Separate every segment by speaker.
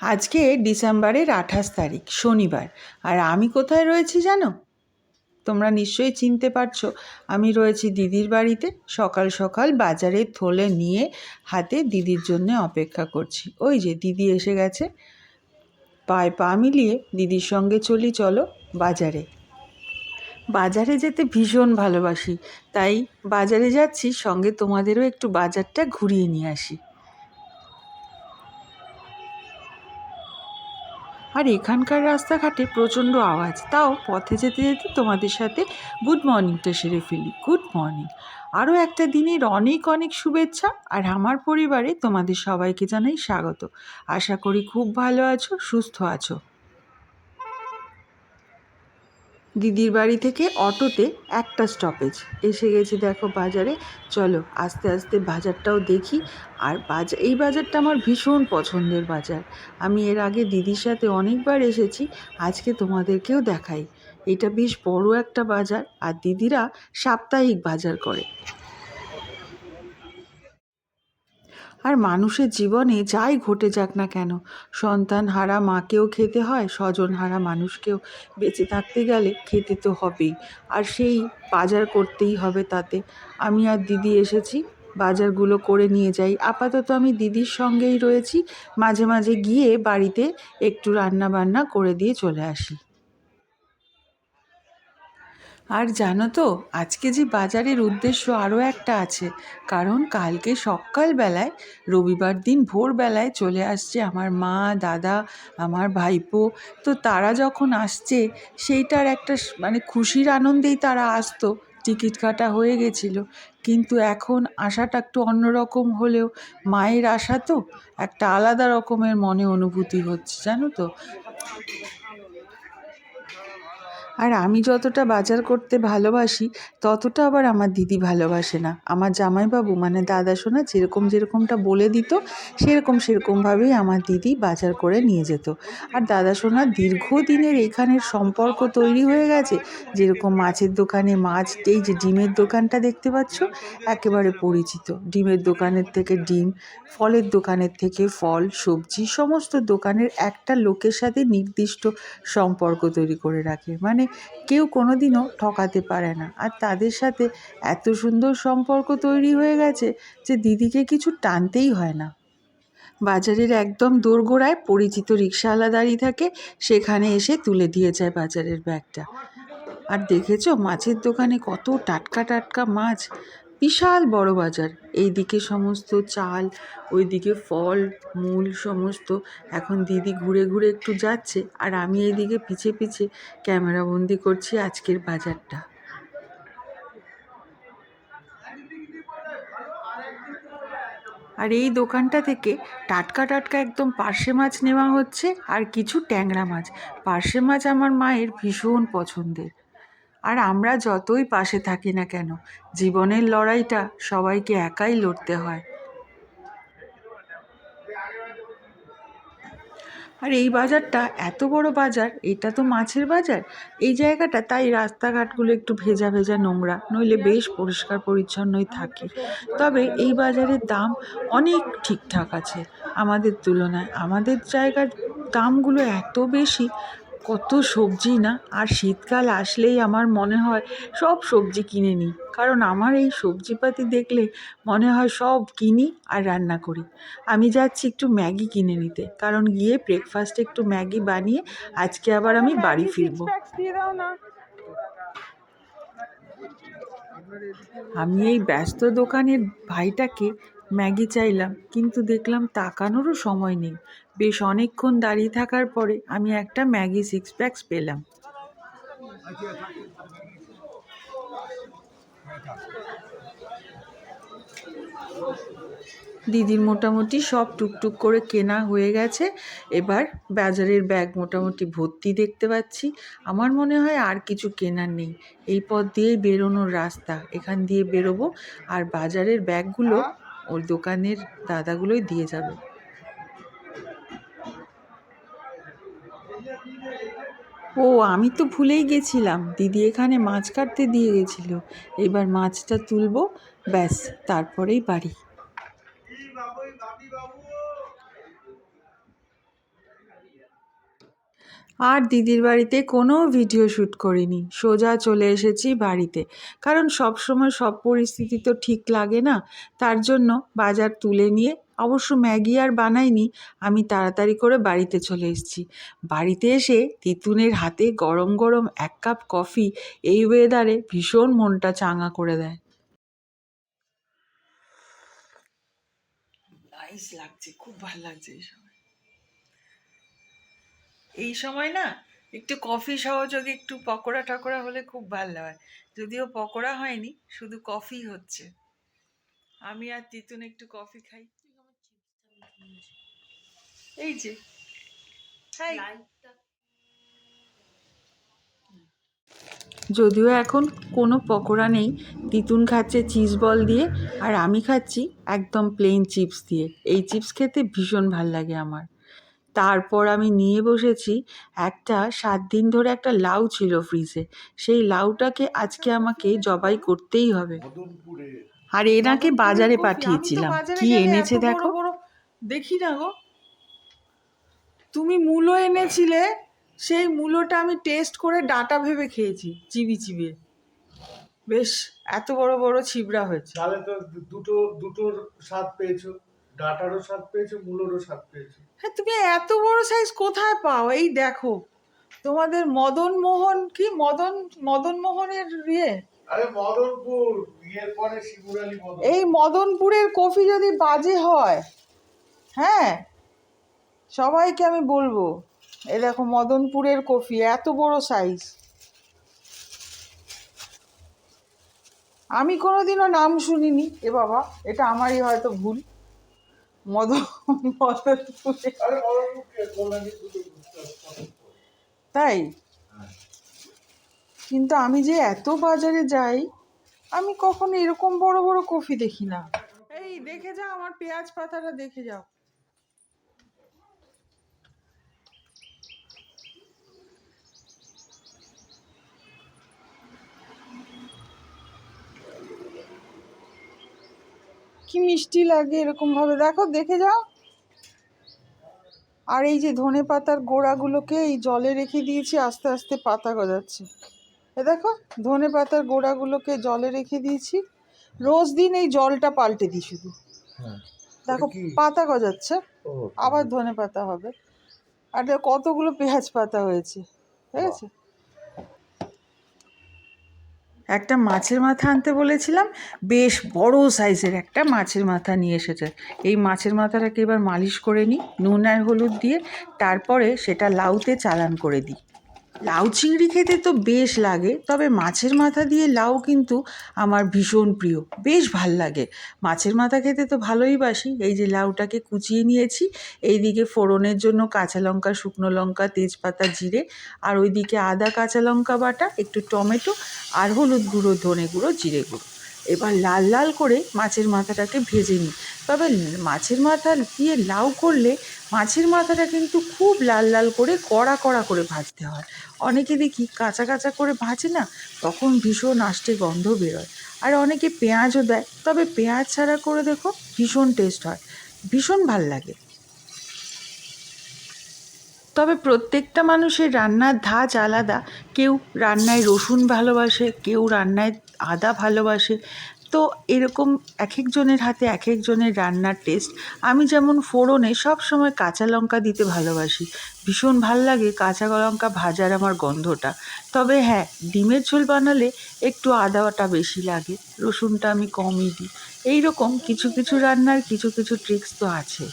Speaker 1: আজকে ডিসেম্বরের 28 তারিখ শনিবার। আর আমি কোথায় রয়েছি জানো? তোমরা নিশ্চয়ই চিনতে পারছো। আমি রয়েছি দিদির বাড়িতে। সকাল সকাল বাজারের থলে নিয়ে হাতে দিদির জন্য অপেক্ষা করছি। ওই যে দিদি এসে গেছে। পায়ে পা মিলিয়ে দিদির সঙ্গে চলো বাজারে। বাজারে যেতে ভীষণ ভালোবাসি, তাই বাজারে যাচ্ছি, সঙ্গে তোমাদেরও একটু বাজারটা ঘুরিয়ে নিয়ে আসি। আর এখানকার রাস্তাঘাটে প্রচণ্ড আওয়াজ, তাও পথে যেতে যেতে তোমাদের সাথে গুড মর্নিংটা সেরে ফেলি। Good morning. আরও একটা দিনের অনেক অনেক শুভেচ্ছা। আর আমার পরিবারে তোমাদের সবাইকে জানাই স্বাগত। আশা করি খুব ভালো আছো, সুস্থ আছো। দিদির বাড়ি থেকে অটোতে একটা স্টপেজ এসে গেছি, দেখো বাজারে। চলো আস্তে আস্তে বাজারটাও দেখি। আর এই বাজারটা আমার ভীষণ পছন্দের বাজার। আমি এর আগে দিদির সাথে অনেকবার এসেছি, আজকে তোমাদেরকেও দেখাই। এটা বেশ বড় একটা বাজার, আর দিদিরা সাপ্তাহিক বাজার করে। আর মানুষের জীবনে যাই ঘটে যাক না কেন, সন্তান হারা মাকেও খেতে হয়, স্বজন হারা মানুষকেও বেঁচে থাকতে গেলে খেতে তো হবেই। আর সেই বাজার করতেই হবে। তাতে আমি আর দিদি এসেছি, বাজারগুলো করে নিয়ে যাই। আপাতত আমি দিদির সঙ্গেই রয়েছি, মাঝে মাঝে গিয়ে বাড়িতে একটু রান্না বান্না করে দিয়ে চলে আসি। আর জানো তো, আজকে যে বাজারের উদ্দেশ্য আরও একটা আছে। কারণ কালকে সকালবেলায়, রবিবার দিন ভোরবেলায় চলে আসছে আমার মা, দাদা, আমার ভাইপো। তো তারা যখন আসছে, সেইটার একটা মানে খুশির আনন্দেই তারা আসতো। টিকিট কাটা হয়ে গেছিল, কিন্তু এখন আশাটা একটু অন্যরকম হলেও মায়ের আশা তো একটা আলাদা রকমের মনে অনুভূতি হচ্ছে, জানো তো। আর আমি যতটা বাজার করতে ভালোবাসি, ততটা আবার আমার দিদি ভালোবাসে না। আমার জামাইবাবু মানে দাদা সোনা যেরকমটা বলে দিত, সেরকমভাবেই আমার দিদি বাজার করে নিয়ে যেত। আর দাদা সোনার দীর্ঘদিনের এখানের সম্পর্ক তৈরি হয়ে গেছে। যেরকম মাছের দোকানে মাছ, এই যে ডিমের দোকানটা দেখতে পাচ্ছ, একেবারে পরিচিত। ডিমের দোকানের থেকে ডিম, ফলের দোকানের থেকে ফল, সবজি, সমস্ত দোকানের একটা লোকের সাথে নির্দিষ্ট সম্পর্ক তৈরি করে রাখে। মানে কেউ কোনোদিনও ঠকাতে পারে না। আর তাদের সাথে এত সুন্দর সম্পর্ক তৈরি হয়ে গেছে যে দিদিকে কিছু টানতেই হয় না। বাজারের একদম দোরগোড়ায় পরিচিত রিকশাওয়ালা দাঁড়িয়ে থাকে, সেখানে এসে তুলে দিয়ে যায় বাজারের ব্যাগটা। আর দেখেছো মাছের দোকানে কত টাটকা টাটকা মাছ। বিশাল বড় বাজার। এইদিকে সমস্ত চাল, ওইদিকে ফল মূল সমস্ত। এখন দিদি ঘুরে ঘুরে একটু যাচ্ছে, আর আমি এইদিকে পিছে পিছে ক্যামেরাবন্দি করছি আজকের বাজারটা। আর এই দোকানটা থেকে টাটকা টাটকা একদম পার্শে মাছ নেওয়া হচ্ছে, আর কিছু ট্যাংরা মাছ। পার্শে মাছ আমার মায়ের ভীষণ পছন্দের। আর আমরা যতই পাশে থাকি না কেন, জীবনের লড়াইটা সবাইকে একাই লড়তে হয়। আর এই বাজারটা এত বড় বাজার, এটা তো মাছের বাজার। এই জায়গাটা তাই রাস্তাঘাটগুলো একটু ভেজা ভেজা নোংরা, নইলে বেশ পরিষ্কার পরিচ্ছন্নই থাকে। তবে এই বাজারের দাম অনেক ঠিকঠাক আছে আমাদের তুলনায়। আমাদের জায়গার দামগুলো এত বেশি, কত সবজি না। আর শীতকাল আসলেই আমার মনে হয় সব সবজি কিনে নিই, কারণ আমার এই সবজিপাতি দেখলে মনে হয় সব কিনি আর রান্না করি। আমি যাচ্ছি একটু ম্যাগি কিনে নিতে, কারণ গিয়ে ব্রেকফাস্টে একটু ম্যাগি বানিয়ে আজকে আবার আমি বাড়ি ফিরবো। আমি এই ব্যস্ত দোকানের ভাইটাকে ম্যাগি চাইলাম, কিন্তু দেখলাম তাকানোরও সময় নেই। বেশ অনেকক্ষণ দাঁড়িয়ে থাকার পরে আমি একটা ম্যাগি 6 প্যাকস পেলাম। দিদির মোটামুটি সব টুকটুক করে কেনা হয়ে গেছে। এবার বাজারের ব্যাগ মোটামুটি ভর্তি দেখতে পাচ্ছি। আমার মনে হয় আর কিছু কেনার নেই। এই পথ দিয়েই বেরোনোর রাস্তা, এখান দিয়ে বেরোবো। আর বাজারের ব্যাগগুলো ওর দোকানের দাদাগুলোই দিয়ে যাবে। ও, আমি তো ভুলেই গেছিলাম, দিদি এখানে মাছ কাটতে দিয়ে গেছিল। এবার মাছটা তুলবো, ব্যাস, তারপরেই বাড়ি। আর দিদির বাড়িতে কোনো ভিডিও শ্যুট করিনি, সোজা চলে এসেছি বাড়িতে। কারণ সব সময় সব পরিস্থিতি তো ঠিক লাগে না, তার জন্য বাজার তুলে নিয়ে অবশ্য ম্যাগি আর বানাইনি, আমি তাড়াতাড়ি করে বাড়িতে চলে এসেছি। বাড়িতে এসে তিতুনের হাতে গরম গরম 1 কাপ কফি এই ওয়েদারে ভীষণ মনটা চাঙা করে দেয়। নাইস লাগছে, খুব ভালো লাগছে এই সময় না একটু কফি সহযোগে একটু পকোড়া টকোড়া হলে খুব ভালো হয়। যদিও পকোড়া হয়নি, শুধু কফি হচ্ছে। আমি আর তিতুন একটু কফি খাই। এই যে খাই। যদিও এখন কোনো পকোড়া নেই, তিতুন খাচ্ছে চিজ বল দিয়ে আর আমি খাচ্ছি একদম প্লেন চিপস দিয়ে। এই চিপস খেতে ভীষণ ভাল লাগে আমার। তারপর আমি নিয়ে বসেছি একটা 7 দিন ধরে একটা লাউ ছিল ফ্রিজে, সেই লাউটাকে আজকে আমাকে জবাই করতেই হবে। আর এনাকে বাজারে পাঠিয়েছিলাম, কি এনেছে দেখো। দেখি না গো, তুমি মূলো এনেছিলে, সেই মূলোটা আমি টেস্ট করে ডাঁটা ভেবে খেয়েছি, চিবি চিবিয়ে। বেশ এত বড় বড় ছিবড়া হয়েছে।
Speaker 2: তাহলে তো দুটোর স্বাদ পেয়েছো, ডাটারও স্বাদ পেয়েছো, মূলোরও স্বাদ পেয়েছো।
Speaker 1: হ্যাঁ, তুমি এত বড় সাইজ কোথায় পাও? এই দেখো তোমাদের মদন মোহন, কি মদন মোহনের ইয়ে,
Speaker 2: আরে মদনপুর বিয়ের পরে শিবুরালি মদন।
Speaker 1: এই মদনপুরের কফি যদি বাজে হয়, হ্যাঁ সবাইকে আমি বলবো। এই দেখো মদনপুরের কফি, এত বড় সাইজ। আমি কোনোদিনও নাম শুনিনি, এ বাবা এটা আমারই হয়তো ভুল। মদনপুরে
Speaker 2: আরে মদনপুর কল্যাণী দুটো
Speaker 1: তাই, কিন্তু আমি যে এত বাজারে যাই, আমি কখনো এরকম বড় বড় কফি দেখি না। এই দেখে যাও আমার পেঁয়াজ পাতাটা, দেখে যাও। কি মিষ্টি লাগে এরকম ভাবে, দেখো দেখে যাও। আর এই যে ধনে পাতার গোড়াগুলোকে এই জলে রেখে দিয়েছি, আস্তে আস্তে পাতা গজাচ্ছে। এ দেখো ধনে পাতার গোড়াগুলোকে জলে রেখে দিয়েছি, রোজ দিন এই জলটা পাল্টে দিই শুধু। দেখো পাতা গজাচ্ছে, আবার ধনে পাতা হবে। আর কতগুলো পেঁয়াজ পাতা হয়েছে, ঠিক আছে। একটা মাছের মাথা আনতে বলেছিলাম, বেশ বড় সাইজের একটা মাছের মাথা নিয়ে এসেছে। এই মাছের মাথাটাকে এবার মালিশ করে নিই নুন আর হলুদ দিয়ে, তারপরে সেটা লাউতে চালান করে দিই। লাউ চিংড়ি খেতে তো বেশ লাগে, তবে মাছের মাথা দিয়ে লাউ কিন্তু আমার ভীষণ প্রিয়, বেশ ভাল লাগে। মাছের মাথা খেতে তো ভালোই বাসি। এই যে লাউটাকে কুচিয়ে নিয়েছি, এইদিকে ফোড়নের জন্য কাঁচা লঙ্কা, শুকনো লঙ্কা, তেজপাতা, জিরে, আর ওইদিকে আদা, কাঁচা লঙ্কা বাটা, একটু টমেটো আর হলুদ গুঁড়ো, ধনে গুঁড়ো, জিরে গুঁড়ো। এবার লাল লাল করে মাছের মাথাটাকে ভেজে নিই। তবে মাছের মাথা দিয়ে লাউ করলে মাছের মাথাটা কিন্তু খুব লাল লাল করে কড়া কড়া করে ভাজতে হয়। অনেকে দেখি কাঁচা কাঁচা করে ভাজে না, তখন ভীষণ আষ্টে গন্ধ বেরোয়। আর অনেকে পেঁয়াজও দেয়, তবে পেঁয়াজ ছাড়া করে দেখো ভীষণ টেস্ট হয়, ভীষণ ভাল লাগে। তবে প্রত্যেকটা মানুষের রান্নার ধাঁচ আলাদা। কেউ রান্নায় রসুন ভালোবাসে, কেউ রান্নায় আদা ভালোবাসে। তো এরকম এক একজনের হাতে এক একজনের রান্নার টেস্ট। আমি যেমন ফোড়নে সব সময় কাঁচা লঙ্কা দিতে ভালোবাসি, ভীষণ ভাল লাগে কাঁচা লঙ্কা ভাজার আমার গন্ধটা। তবে হ্যাঁ, ডিমের ঝোল বানালে একটু আদাটা বেশি লাগে, রসুনটা আমি কমই দিই। এই রকম কিছু কিছু রান্নার কিছু কিছু ট্রিক্স তো আছে।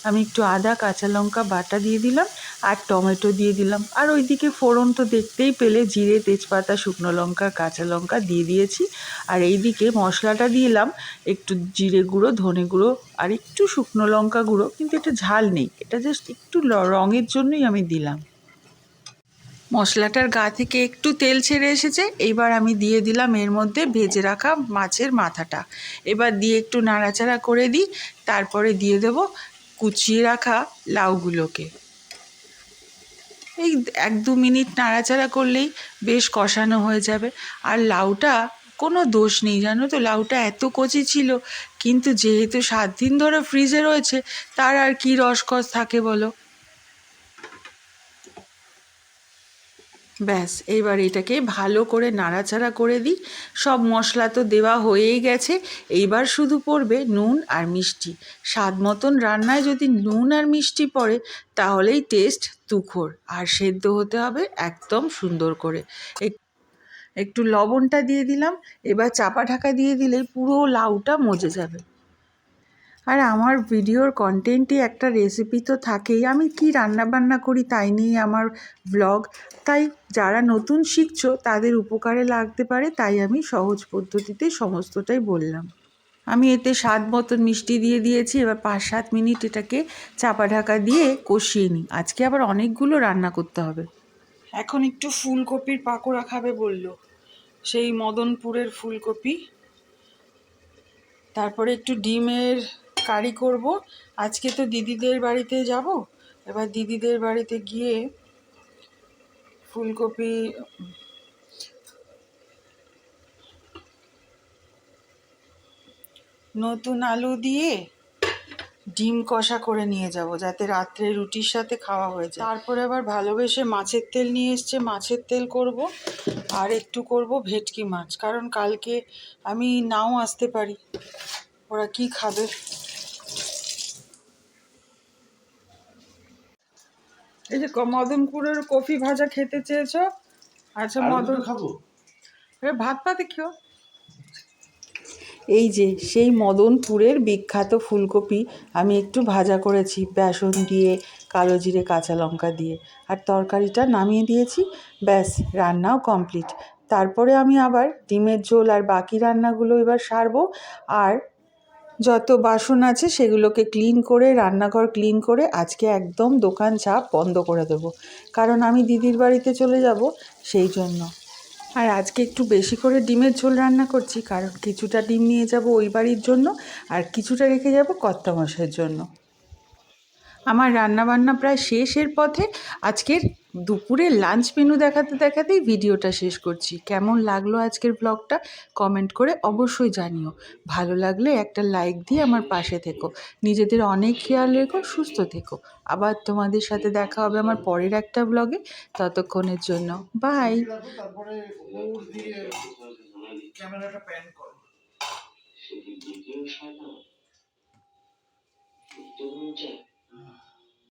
Speaker 1: আমি একটু আদা, কাঁচা লঙ্কা বাটা দিয়ে দিলাম আর টমেটো দিয়ে দিলাম। আর ওইদিকে ফোড়ন তো দেখতেই পেলে, জিরে, তেজপাতা, শুকনো লঙ্কা, কাঁচা লঙ্কা দিয়ে দিয়েছি। আর এইদিকে মশলাটা দিলাম একটু জিরে গুঁড়ো, ধনে গুঁড়ো আর একটু শুকনো লঙ্কা গুঁড়ো, কিন্তু এটা ঝাল নেই, এটা জাস্ট একটু রঙের জন্যই আমি দিলাম। মশলাটার গা থেকে একটু তেল ছেড়ে এসেছে, এইবার আমি দিয়ে দিলাম এর মধ্যে ভেজে রাখা মাছের মাথাটা। এবার দিয়ে একটু নাড়াচাড়া করে দিই, তারপরে দিয়ে দেবো কুচিয়ে রাখা লাউগুলোকে। এই 1-2 মিনিট নাড়াচাড়া করলেই বেশ কষানো হয়ে যাবে। আর লাউটা কোনো দোষ নেই জানো তো, লাউটা এত কচি ছিল, কিন্তু যেহেতু 7 দিন ধরে ফ্রিজে রয়েছে, তার আর কি রসকস থাকে বলো। ব্যাস এইবার এটাকে ভালো করে নাড়াচাড়া করে দিই। সব মশলা তো দেওয়া হয়েই গেছে, এইবার শুধু পড়বে নুন আর মিষ্টি। স্বাদ মতন রান্নায় যদি নুন আর মিষ্টি পড়ে তাহলেই টেস্ট তুখোড়। আর সেদ্ধ হতে হবে একদম সুন্দর করে। একটু লবণটা দিয়ে দিলাম, এবার চাপা ঢাকা দিয়ে দিলেই পুরো লাউটা মজে যাবে। আর আমার ভিডিওর কন্টেন্টই একটা রেসিপি তো থাকেই, আমি কি রান্না বান্না করি তাই নিয়ে আমার ব্লগ। তাই যারা নতুন শিখছো তাদের উপকারে লাগতে পারে, তাই আমি সহজ পদ্ধতিতে সমস্তটাই বললাম। আমি এতে স্বাদ মতন মিষ্টি দিয়ে দিয়েছি। এবার 5-7 মিনিট এটাকে চাপা ঢাকা দিয়ে কষিয়ে নিই। আজকে আবার অনেকগুলো রান্না করতে হবে। এখন একটু ফুলকপির পাকোড়া খাবে বললো, সেই মদনপুরের ফুলকপি। তারপরে একটু ডিমের কারি করব। আজকে তো দিদিদের বাড়িতে যাব, এবার দিদিদের বাড়িতে গিয়ে ফুলকপি নতুন আলু দিয়ে ডিম কষা করে নিয়ে যাব, যাতে রাত্রে রুটির সাথে খাওয়া হয়ে যায়। তারপরে আবার ভালোবেসে মাছের তেল নিয়ে এসছে, মাছের তেল করব। আর একটু করব ভেটকি মাছ, কারণ কালকে আমি নাও আসতে পারি। ওরা কি খাবে? এই যে মদনপুরের কফি ভাজা খেতে চেয়েছো? আচ্ছা মদন
Speaker 2: খাবো।
Speaker 1: ভাত পাতে খেও। এই যে সেই মদনপুরের বিখ্যাত ফুলকপি আমি একটু ভাজা করেছি বেসন দিয়ে, কালো জিরে, কাঁচা লঙ্কা দিয়ে। আর তরকারিটা নামিয়ে দিয়েছি, ব্যাস রান্নাও কমপ্লিট। তারপরে আমি আবার ডিমের ঝোল আর বাকি রান্নাগুলো এবার সারবো। আর যত বাসন আছে সেগুলোকে ক্লিন করে, রান্নাঘর ক্লিন করে আজকে একদম দোকান ঝাঁপ বন্ধ করে দেবো, কারণ আমি দিদির বাড়িতে চলে যাব সেই জন্য। আর আজকে একটু বেশি করে ডিমের ঝোল রান্না করছি, কারণ কিছুটা ডিম নিয়ে যাব ওই বাড়ির জন্য, আর কিছুটা রেখে যাব কর্তামশাইয়ের জন্য। আমার রান্নাবান্না প্রায় শেষের পথে। আজকের দুপুরে লাঞ্চ মেনু দেখাতে দেখাতেই ভিডিওটা শেষ করছি। কেমন লাগলো আজকের ব্লগটা কমেন্ট করে অবশ্যই জানিও। ভালো লাগলে একটা লাইক দিয়ে আমার পাশে থেকো। নিজেদের অনেক খেয়াল রেখো, সুস্থ থেকো। আবার তোমাদের সাথে দেখা হবে আমার পরের একটা ব্লগে। ততক্ষণের জন্য বাই।
Speaker 2: তারপরে ওর দিয়ে ক্যামেরাটা প্যান করো।